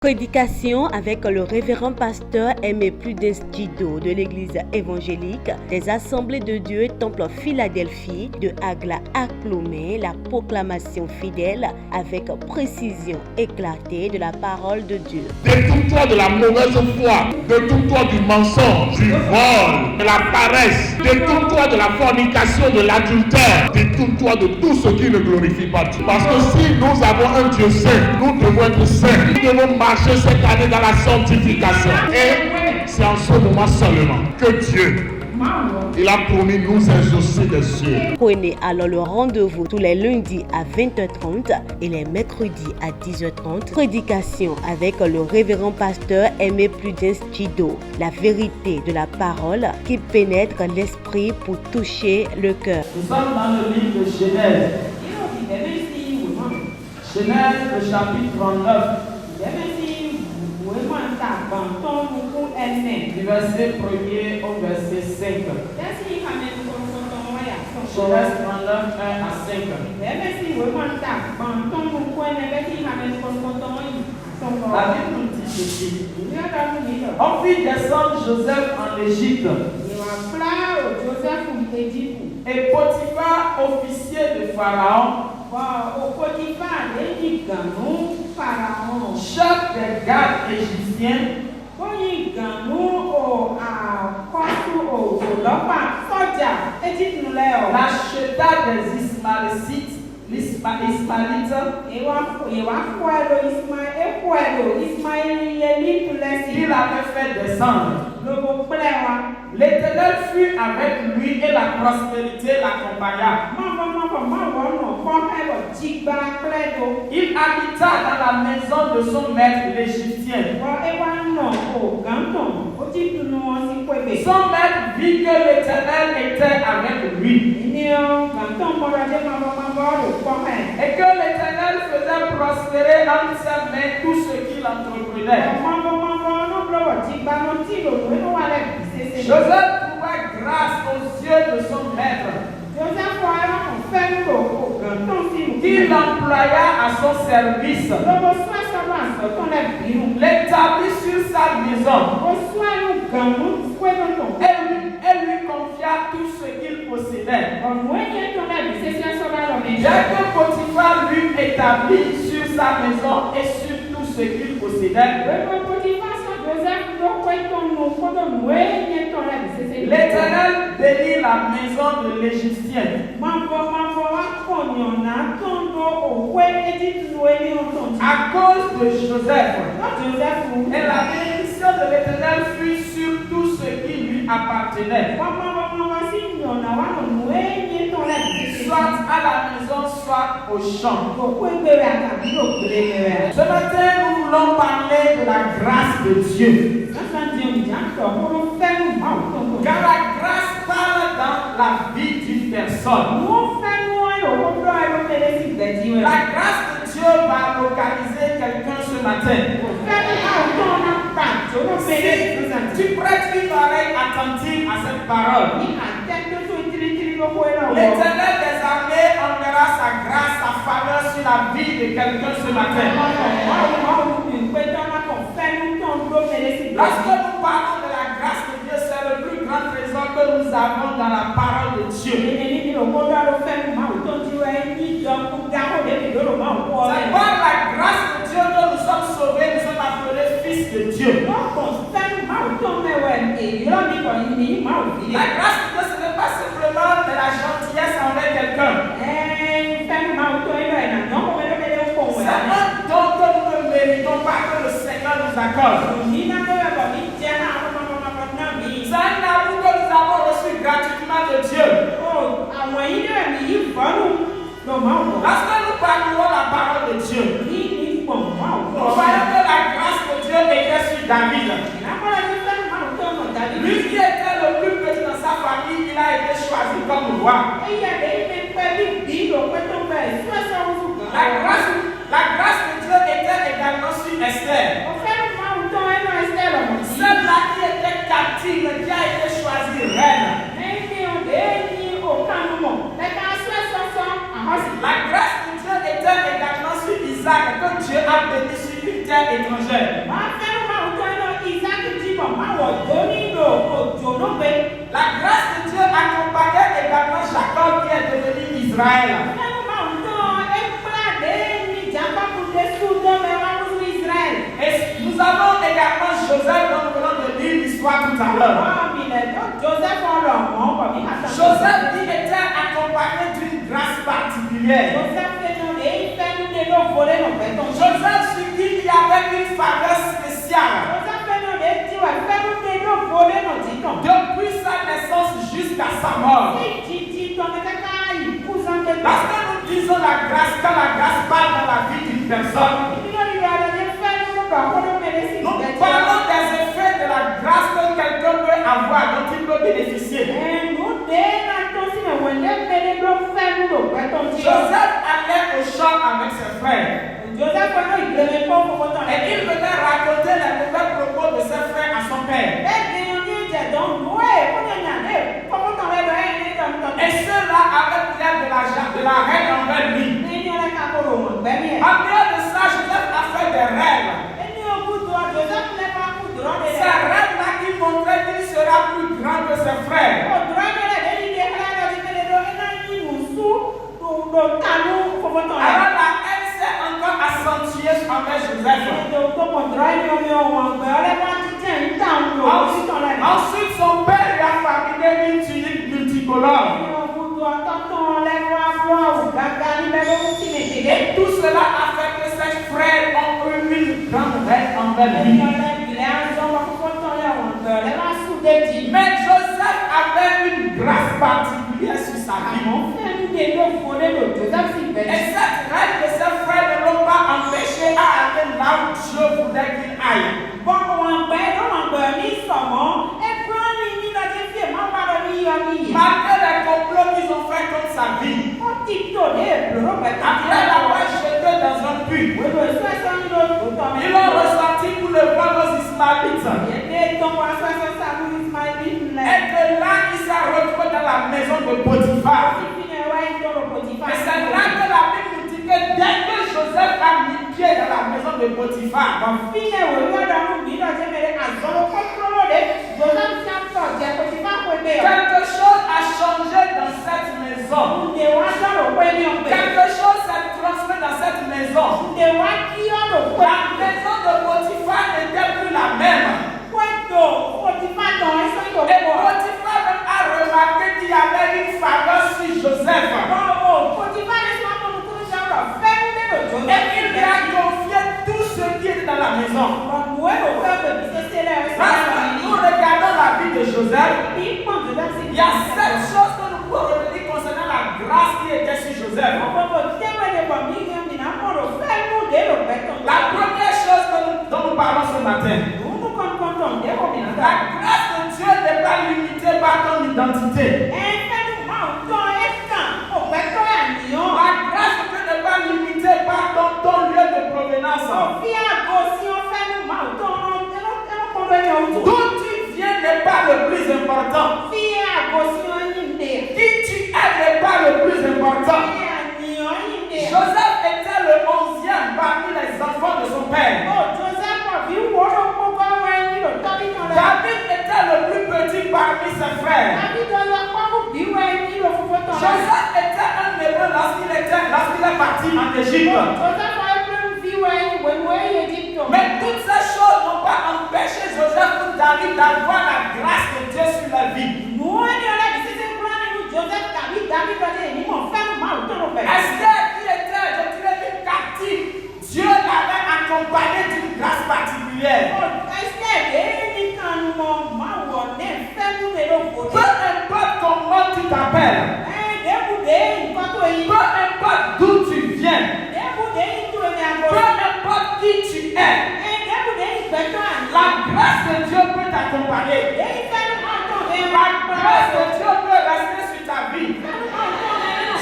Prédication avec le révérend pasteur Aimé Prudence Djido de l'église évangélique des Assemblées de Dieu Temple Philadelphie de Agla à Clomé, la proclamation fidèle avec précision éclatée de la parole de Dieu. Détourne-toi de la mauvaise foi, détourne-toi du mensonge, du vol, de la paresse, détourne-toi de la fornication, de l'adultère, détourne-toi de tout ce qui ne glorifie pas Dieu. Parce que si nous avons un Dieu saint, nous devons être saints, nous devons marcher cette année dans la sanctification. Et c'est en ce moment seulement que Dieu, il a promis nous exaucer des cieux. Prenez alors le rendez-vous tous les lundis à 20h30 et les mercredis à 10h30. Prédication avec le révérend pasteur Aimé Prudence Djido. La vérité de la parole qui pénètre l'esprit pour toucher le cœur. Nous sommes dans le livre de Genèse. Genèse, le chapitre 39. Du verset 1er au verset 5. Genèse 39, 1 à 5. La Bible nous dit ceci. On fit descendre Joseph en Égypte. Et Potiphar, officier de Pharaon, chef des gardes égyptiens, l'acheta des Ismaélites, il avait fait descendre. L'Éternel fut avec lui et la prospérité l'accompagna. Il habita dans la maison de son maître l'Égyptien. Son maître vit que l'Éternel était avec lui. Et que l'Éternel faisait prospérer entre ses mains tout ce qu'il entreprenait. Joseph trouva grâce aux yeux de son maître, qui l'employa à son service, l'établit sur sa maison, et lui confia tout ce qu'il possédait. Dès que Potiphar lui établit sur sa maison et sur tout ce qu'il possédait, l'Éternel bénit la maison de l'Égyptien à cause de Joseph. Et la bénédiction de l'Éternel fut sur tout ce qui lui appartenait, soit à la maison, soit au champ. Ce matin, nous voulons parler de la grâce de Dieu. Car la grâce parle dans la vie d'une personne. La grâce de Dieu va localiser quelqu'un ce matin. Si tu prêtes une oreille attentive à cette parole, l'Éternel des armées enverra sa grâce, sa faveur sur la vie de quelqu'un ce matin. Lorsque nous parlons de la grâce de Dieu, c'est le plus grand trésor que nous avons dans la parole de Dieu. C'est par la grâce de Dieu que nous sommes sauvés, nous sommes appelés fils de Dieu. La grâce de Dieu, ce n'est pas simplement de la gentillesse envers quelqu'un. C'est un don que nous ne méritons pas, que le Seigneur nous accorde. C'est un amour que nous avons reçu gratuitement de Dieu. Lorsque nous parlons la parole de Dieu, nous voyons que la grâce de Dieu était sur David. Lui qui était le plus petit dans sa famille, il a été choisi comme roi. La grâce de Dieu était également sur Esther. Celle-là qui était captive, qui a été choisie reine. La grâce de Dieu était également sur Isaac, que Dieu a béni sur une terre étrangère. La grâce de Dieu accompagnait également Jacob qui est devenu Israël. Et nous avons également Joseph dont nous venons de lire l'histoire tout à l'heure. Joseph qui était accompagné d'une grâce particulière. Joseph sur qui il y avait une faveur spéciale. Depuis sa naissance jusqu'à sa mort. Parce que nous disons la grâce, quand la grâce parle dans la vie d'une personne, nous parlons des effets de la grâce que quelqu'un peut avoir, dont il peut bénéficier. Joseph allait au champ avec ses frères. Et il venait raconter les mauvais propos de ses frères à son père. Et ceux-là avaient l'air de la reine envers lui. En dehors de ça, Joseph a fait des rêves. Ces rêves-là qui montraient qu'il sera plus grand que ses frères. Alors la haine s'est encore accentuée envers Joseph. Ensuite, son père lui a fabriqué une tunique multicolore. Et tout cela a fait que ses frères ont eu une grande haine envers lui. Mais Joseph avait une grâce particulière sur sa vie. Et cette règle de ses frères ne l'ont pas empêché à aller là où Dieu voulait qu'il aille. Malgré les complots qu'ils ont fait contre sa vie. Après l'avoir jeté dans un puits. Ils l'ont ressenti pour le voir aux Ismaélites. Et que là, il s'est retrouvé dans la maison de Potiphar. Et c'est là que la Bible nous dit que dès que Joseph a mis pied dans la maison de Potiphar, quelque chose a changé dans cette maison. Quelque chose s'est transformé dans cette maison. La maison de Potiphar n'était plus la même. Et Potiphar même a remarqué qu'il y avait une faveur sur Joseph. Et il lui a confié tout ce qui était dans la maison. Nous regardons la vie de Joseph. Il y a 7 choses que nous pouvons retenir concernant la grâce qui était sur Joseph. La première chose dont nous parlons ce matin, la grâce de Dieu n'est pas limitée par ton identité. La grâce de Dieu n'est pas limitée par ton lieu de provenance. D'où tu viens n'est pas le plus important. Qui tu es n'est pas le plus important. Joseph était le 11e parmi les enfants de son père. David était le plus petit parmi ses frères. Joseph était un héros lorsqu'il est parti en Égypte. Mais toutes ces choses n'ont pas empêché Joseph ou David d'avoir la grâce de Dieu sur la vie. Esther qui était, je dirais, une captive, Dieu l'avait accompagnée d'une grâce particulière. Peu importe comment tu t'appelles, peu importe d'où tu viens, peu importe qui tu es, la grâce de Dieu peut t'accompagner. La grâce de Dieu peut rester sur ta vie.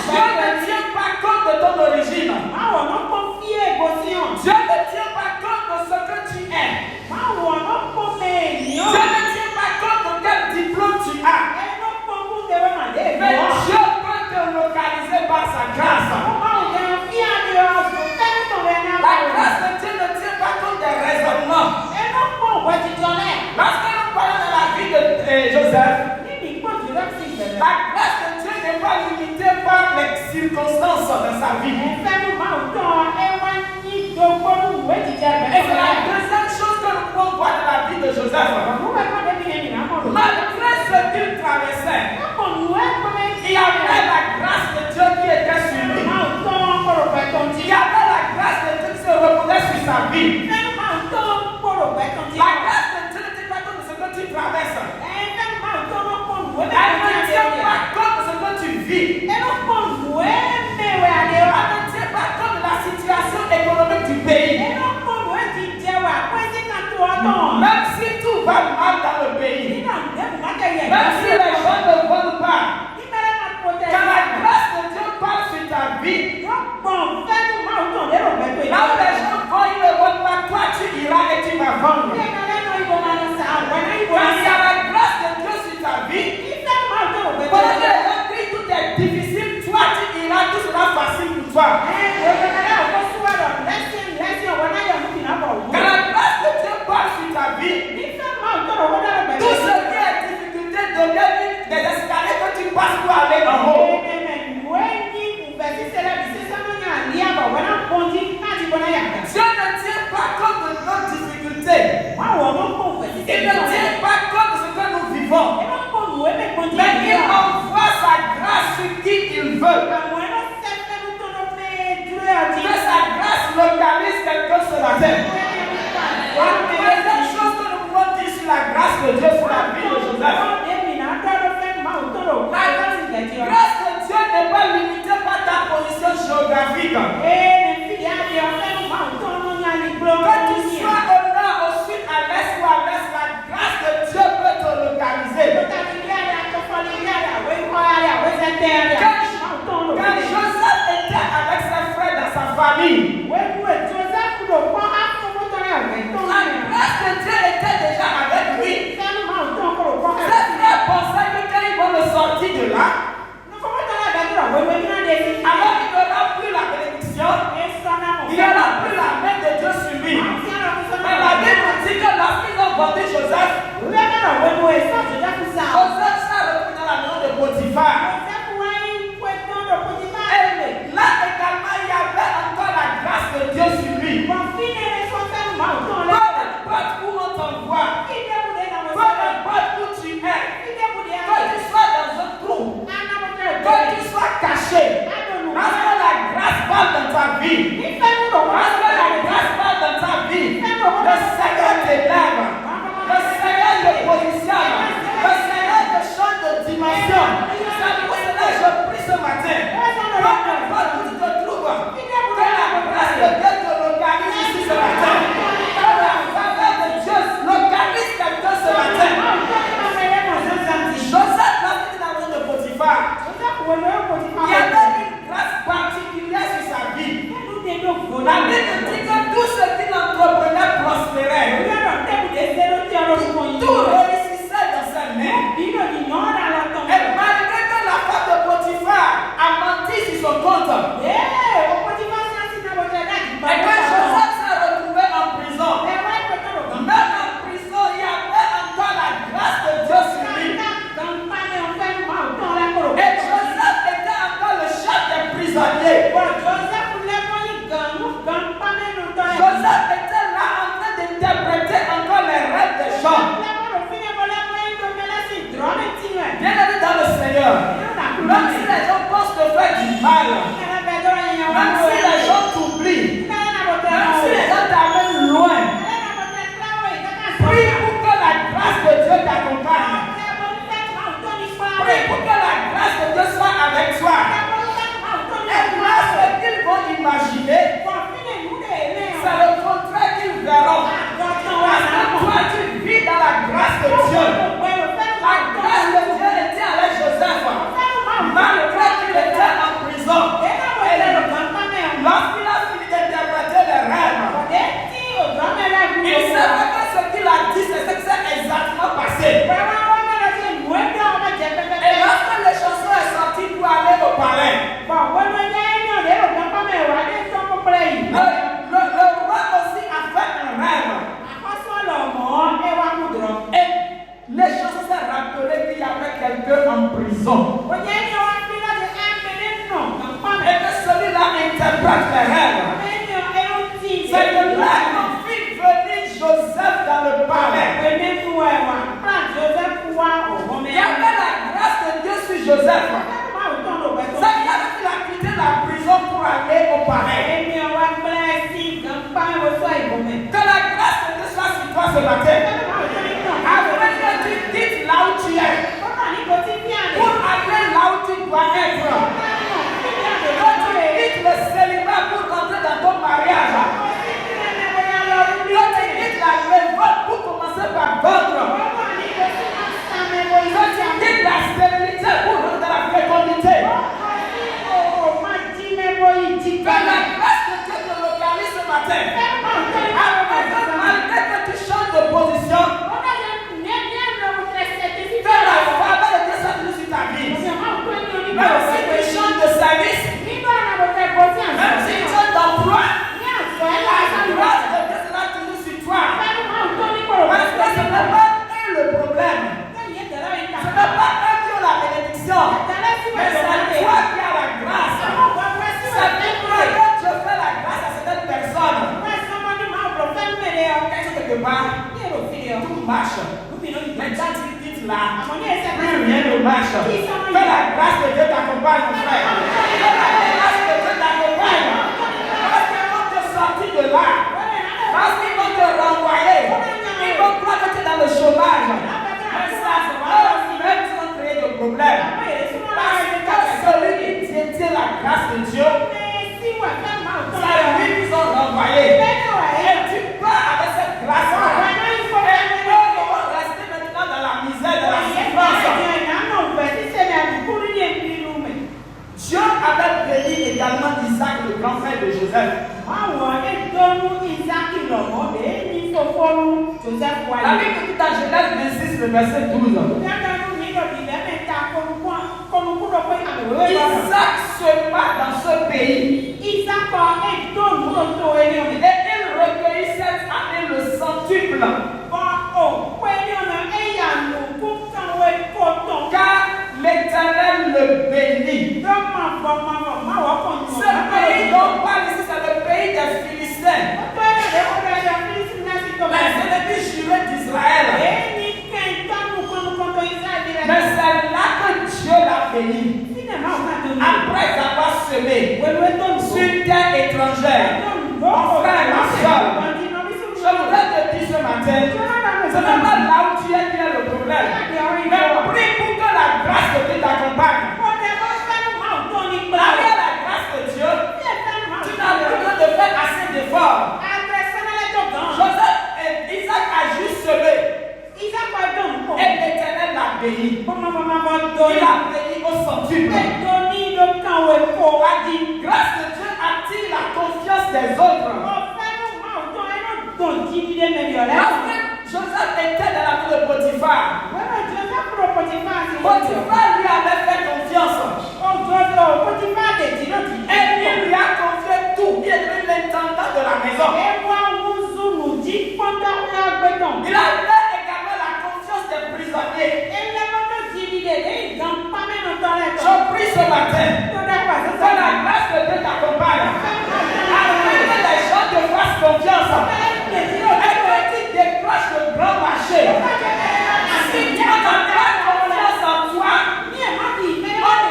Dieu ne tient pas compte de ton origine. Dieu ne tient pas compte de ce que tu es. Dieu ne tient pas compte de quel diplôme tu as. Mais Dieu peut te localiser par sa grâce. La grâce de Dieu ne tient pas compte des ce matin. La première chose que nous pouvons dire sur la grâce de Dieu sur la vie de Joseph. La grâce de Dieu n'est pas limitée par ta position géographique. Que tu sois au nord, au sud, à l'est ou à l'est, la grâce de Dieu peut te localiser. Quand Joseph était avec ses frères dans sa famille, la grâce de Dieu était déjà avec lui. Ses frères pensaient que quand ils vont le sortir de là, alors il n'aura plus la bénédiction, il n'aura plus la main de Dieu sur lui. Mais la Bible dit que lorsqu'ils ont vendu Joseph, Joseph s'est retrouvé dans la maison de Potiphar. Et là également, il y avait encore la grâce de Dieu sur lui. Peu importe où on t'envoie, peu importe où tu es, que tu sois dans un trou, que tu sois caché, parce que la grâce parle dans ta vie. Parce que la grâce parle dans ta vie. Le Seigneur t'élève, le Seigneur te positionne, le Seigneur te change de dimension. C'est pour cela que je prie ce matin. Peu importe où tu te trouves, que la grâce de Dieu te localise ici ce matin. Que la faveur de Dieu localise quelqu'un ce matin. Joseph, lorsqu'il était dans le monde de Potiphar, il y avait une grâce particulière sur sa vie. La Bible dit que tout ce qu'il entreprenait prospérait. Tout réussissait dans sa main. Et malgré que la femme de Potiphar a menti sur son compte, et que Joseph s'est retrouvé en prison, même en prison, il y avait encore la grâce de Dieu sur lui. Et Joseph était encore le chef des prisonniers. Joseph était là en train d'interpréter encore les rêves des gens. Bien aimé dans le Seigneur, même si les gens pensent te faire du mal, même si les gens t'oublient, même si les gens t'amènent loin, prie pour que la grâce de Dieu t'accompagne. Prie pour que la grâce de Dieu soit avec toi. Et moi, ce qu'ils vont imaginer, c'est le contraire qu'ils verront. Parce que toi, tu vis dans la grâce de Dieu. La grâce de Dieu était avec Joseph. Malgré qu'il était en prison. Lorsqu'il a fini d'interpréter les rêves, il savait que ce qu'il a dit, c'est ce qui s'est exactement passé. Et lorsque le chanson est sorti pour aller au palais, le roi aussi a fait un rêve. Et les chansons s'est rappelé qu'il y avait quelqu'un en prison. Et que celui-là interprète les rêves. C'est de là qu'on fit venir Joseph dans le palais. Il y avait la grâce de Dieu sur Joseph. Ça veut dire qu'il a quitté la prison pour aller au palais. Que la grâce de Dieu soit sur toi ce matin. Après que tu quittes là où tu es, pour aller là où tu dois être. Que tu quittes le célibat pour rentrer dans ton mariage. Que tu quittes la révolte pour commencer par vendre. Que tu quittes la stérilité pour rentrer dans la fécondité. Que la grâce de Dieu te localise ce matin. Malgré que tu changes de position, que la faveur de Dieu soit sur ta vie. Même si tu changes de service, même si tu changes d'emploi, la grâce de Dieu sera toujours sur toi. Parce que ce n'est pas eux le problème. Ce n'est pas eux qui ont la bénédiction. Mais c'est toi qui as la grâce. C'est pourquoi que Dieu fait la grâce à certaines personnes. Quelque part, tout marche. Mais quand tu quittes là, plus rien ne marche. Que la grâce de Dieu t'accompagne, mon frère. Que la grâce de Dieu t'accompagne. Parce que quand tu es sorti de là, Parce qu'ils vont te renvoyer. Ils vont croire que tu es dans le chômage. Mais ça, eux-mêmes qui ont créé des problèmes. Parce que celui qui détient la grâce de Dieu, c'est lui qu'ils ont renvoyé. Et tu pars avec cette grâce-là. Et eux, ils vont rester maintenant dans la misère, dans la souffrance. Dieu avait béni également Isaac, le grand frère de Joseph. La Bible dit dans Genèse 26, le verset 12. Isaac se bat dans ce pays. Et il recueillit cette année le centuple. Car l'Éternel le bénit. Ce pays dont on parle ici, c'est le pays des Philistins. Mais c'est le pays juré d'Israël. Mais c'est là que Dieu l'a béni. Après avoir semé sur terre étrangère, mon frère et ma soeur, je voudrais te dire ce matin, ce n'est pas là où tu es qui est le problème. Mais prie pour que la grâce de Dieu t'accompagne. Avec la grâce de Dieu, tu n'as plus besoin de faire assez d'efforts. Joseph et Isaac a juste semé. Et l'Éternel l'a béni. Il a béni au centuple. Grâce de Dieu attire la confiance des autres. Lorsque Joseph était dans la vie de Potiphar, Potiphar lui avait fait confiance. Et il lui a confié tout. Il est devenu l'intendant de la maison. Il a fait également la confiance des prisonniers. Je prie ce matin que la grâce de Dieu t'accompagne. Afin que les gens te fassent confiance. Et que tu décroches le grand marché. Si tu n'as pas confiance en toi, on ne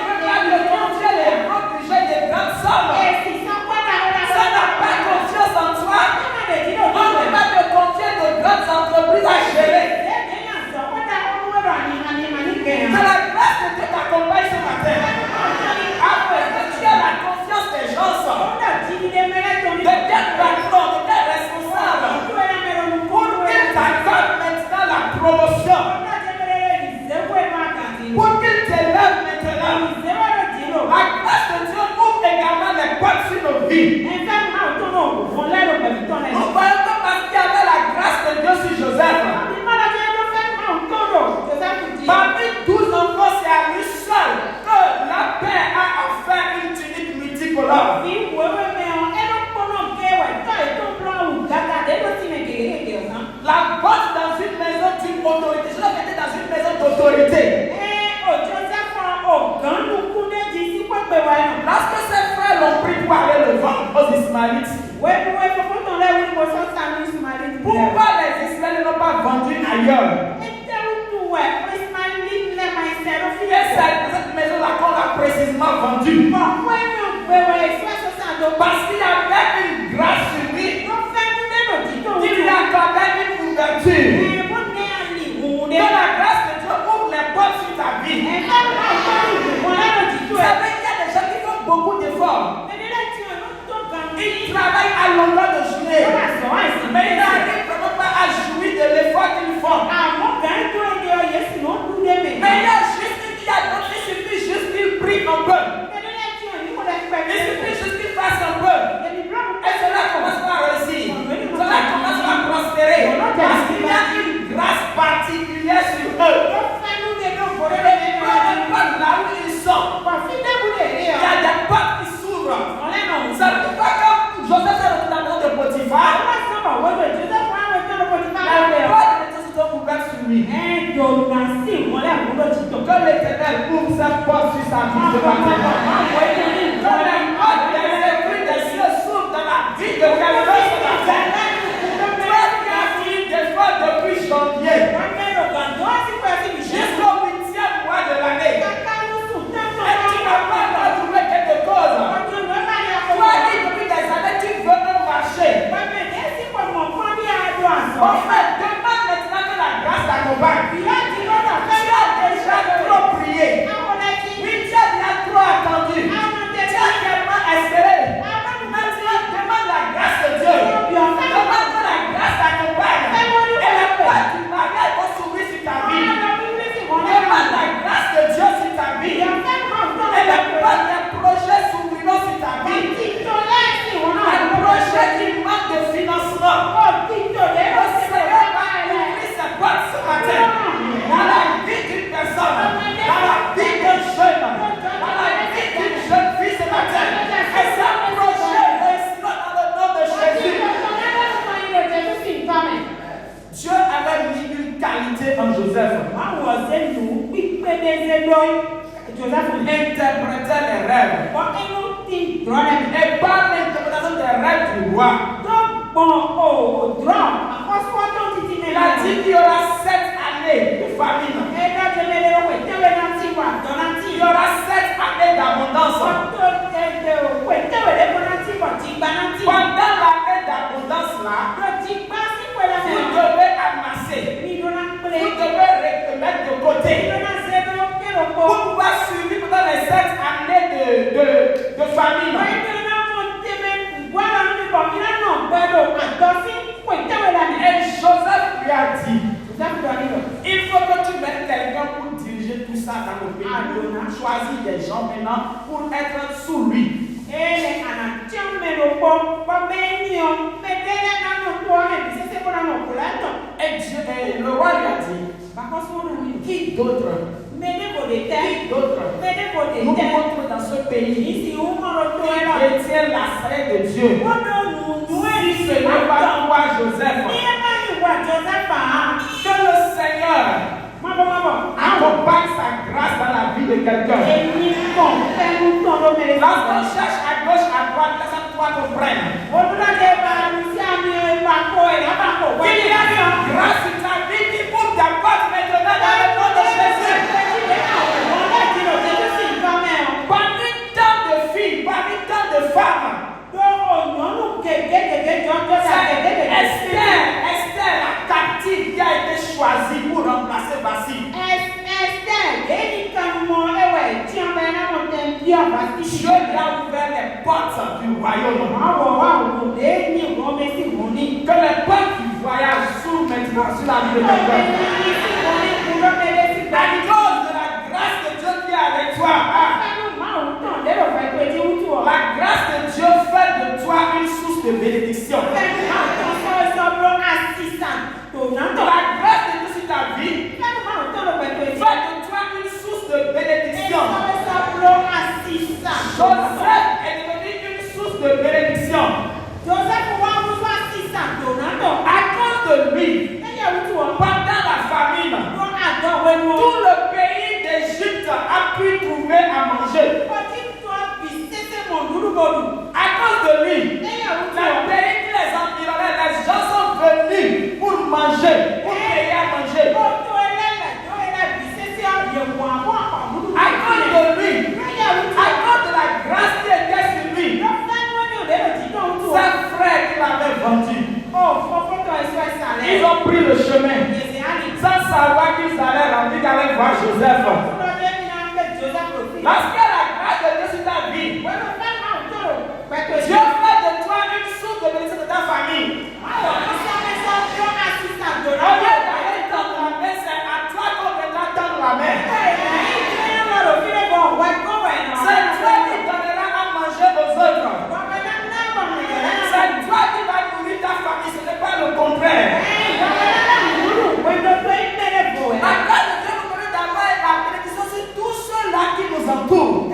peut pas te confier les grands budgets des grandes sommes. Si tu n'as pas confiance en toi, on ne peut pas te confier de grandes entreprises à gérer. Que la grâce de Dieu t'accompagne ce matin. Après que tu as la confiance des gens, de tes patrons, de tes responsables, pour qu'ils t'accordent maintenant la promotion, pour qu'ils t'élèvent maintenant. La grâce de Dieu ouvre également les portes sur nos vies. Nous voyons que parce qu'il y avait la grâce de Dieu sur Joseph, parmi 12 enfants, c'est à lui seul que la paix a offert une tunique multicolore. La bosse dans une maison d'une autorité. Je l'ai dans une maison d'autorité. Lorsque ses frères l'ont pris pour aller le vendre aux Ismaélites, pourquoi les Israélites n'ont pas vendu ailleurs? Et c'est cette maison-là qu'on a précisément vendue. Parce qu'il y avait une grâce sur lui qui lui accordait une ouverture. Que la grâce de Dieu ouvre les portes sur ta vie. Vous savez qu'il y a des gens qui font beaucoup d'efforts. Ils travaillent à longueur de journée. Mais ils n'arrivent vraiment pas à jouir de l'effort qu'ils font. Mais il suffit juste qu'ils prient un peu. Il suffit juste qu'ils fassent un peu. Et cela commence à réussir. Cela commence à prospérer. Parce qu'il y a une grâce particulière sur eux. Et peu importe là où ils sont, il y a des portes qui s'ouvrent. Ça ne veut pas que Joseph est retourné dans le monde de Potiphar. Les portes de Dieu se sont ouvertes sur lui. Que l'Éternel ouvre sa porte sur sa vie ce matin. Que les portes des esprits des cieux s'ouvrent dans la vie de quelqu'un ce matin. Toi qui as fini d'efforts depuis janvier jusqu'au 8e mois de l'année, et tu n'as pas encore trouvé quelque chose. Toi qui depuis des années tu veux un marché, marché en Joseph. Joseph interprétait les rêves. Et par l'interprétation des rêves du roi, il a dit qu'il y aura 7 années de famine. Il y aura 7 années d'abondance. Pendant l'année d'abondance là, vous devez amasser. Vous devez mettre de côté. Pour pouvoir suivre pendant les 7 années de famine. Et Joseph lui a dit, il faut que tu mettes quelqu'un pour diriger tout ça dans le pays. Choisis des gens maintenant pour être sous lui. Et le roi lui a dit, qui d'autre? Nous rentrons dans ce pays qui détient la scène de Dieu. Si ce n'est pas toi, Joseph, que le Seigneur accompagne sa grâce dans la vie de quelqu'un. Lorsqu'on cherche à gauche, à droite, laisse toi te prenne. Qu'il y a une grâce sur ta vie qui ouvre ta porte maintenant dans le nom de Jésus. Parmi tant de filles, parmi tant de femmes, Esther, la captive qui a été choisie pour remplacer Bassi. Dieu lui a ouvert les portes du royaume. Que les portes du voyage s'ouvrent maintenant sur la vie de quelqu'un. À cause de la grâce de Dieu qui est avec toi. La grâce de Dieu fait de toi une source de bénédiction. La grâce de Dieu sur ta vie fait de toi une source de bénédiction. Joseph est devenu une source de bénédiction. À cause de lui, pendant la famine, tout le pays d'Égypte a pu trouver à manger. À cause de lui, le pays qui les environnait, les gens sont venus pour manger, pour payer à manger. À cause de lui, à cause de la grâce qui était sur lui, ses frères qui l'avaient vendu, ils ont pris le chemin sans savoir qu'ils allaient rentrer, qu'ils allaient voir Joseph. Parce que la grâce de Dieu sur ta vie, Dieu fait de toi une source de bénédiction de ta famille. Au lieu d'aller tendre la main, c'est à toi qu'on viendra tendre la main. C'est toi qui donneras à manger aux autres. C'est toi qui vas nourrir ta famille, ce n'est pas le contraire. La grâce de Dieu nous permet d'avoir la bénédiction sur tous ceux-là qui nous entourent.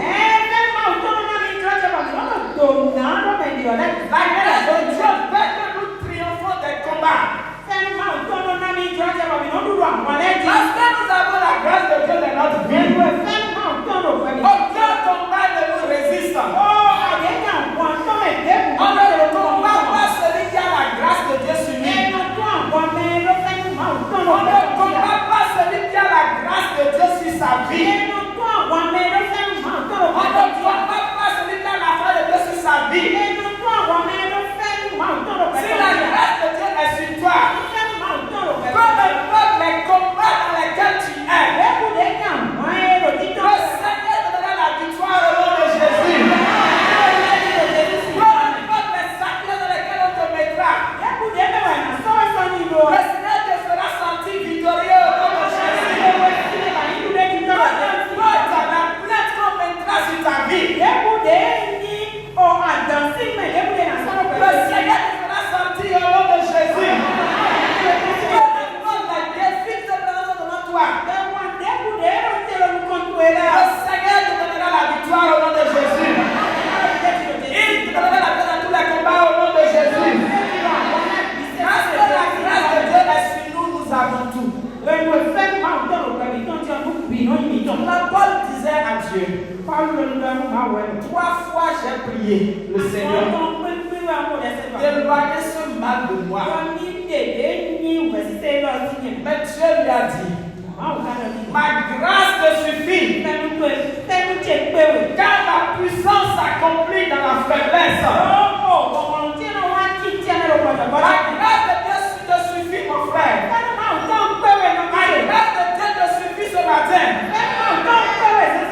Dieu. 3 fois j'ai prié le Seigneur d'éloigner ce mal de moi. Mais Dieu lui a dit, ma grâce te suffit, car ma puissance s'accomplit dans la faiblesse. Ma grâce de Dieu te suffit, mon frère. Ma grâce de Dieu te suffit ce matin.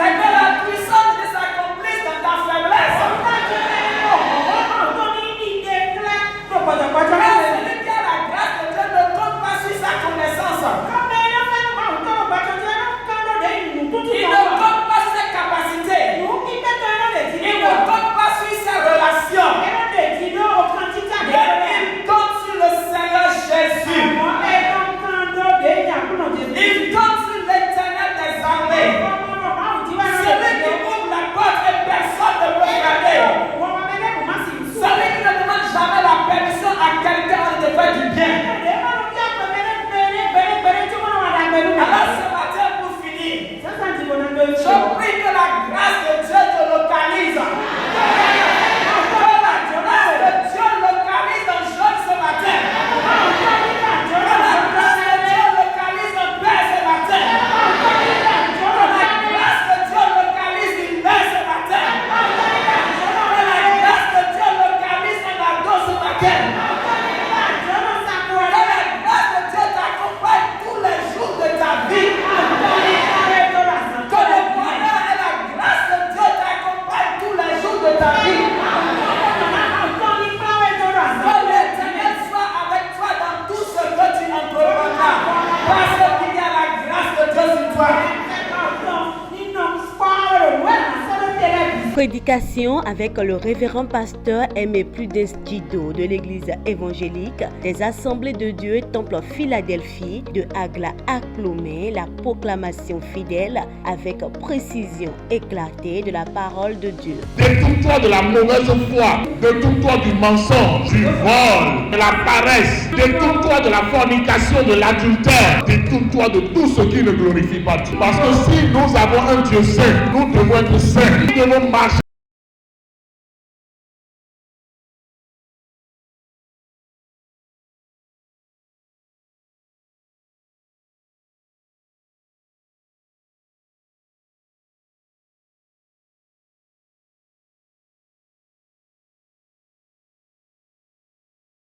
C'est que la puissance de Dieu s'accomplisse dans ta faiblesse. Celui qui a la grâce de Dieu ne compte pas sur sa connaissance. Il ne compte pas sur ses capacités. Il ne compte pas sur ses relations. Mais il compte sur le Seigneur Jésus. Il compte sur l'Éternel des armées. Celui qui ouvre la porte et personne ne peut fermer. Celui qui ne demande jamais la permission à quelqu'un de faire du bien. Alors ce matin, pour finir, je prie que la grâce de Dieu te localise. Que la grâce de Dieu localise un jeune ce matin. Que la grâce de Dieu localise un père ce matin. Que la grâce de Dieu localise une mère ce matin. Que la grâce de Dieu localise un ado ce matin. Que la grâce de Dieu t'accompagne tous les jours de ta vie. Que le bonheur et la grâce de Dieu t'accompagnent tous les jours de ta vie. Que l'Éternel soit avec toi dans tout ce que tu entreprendras. Parce qu'il y a la grâce de Dieu sur toi. Prédication avec le révérend pasteur Aimé Prudence Djido de l'église évangélique des Assemblées de Dieu Temple Philadelphie de Agla à Clomé, la proclamation fidèle avec précision éclatée de la parole de Dieu. Détourne-toi de la mauvaise foi, détourne-toi du mensonge, du vol, de la paresse, détourne-toi de la fornication, de l'adultère, détourne-toi de tout ce qui ne glorifie pas Dieu. Parce que si nous avons un Dieu saint, nous devons être saints, nous devons marcher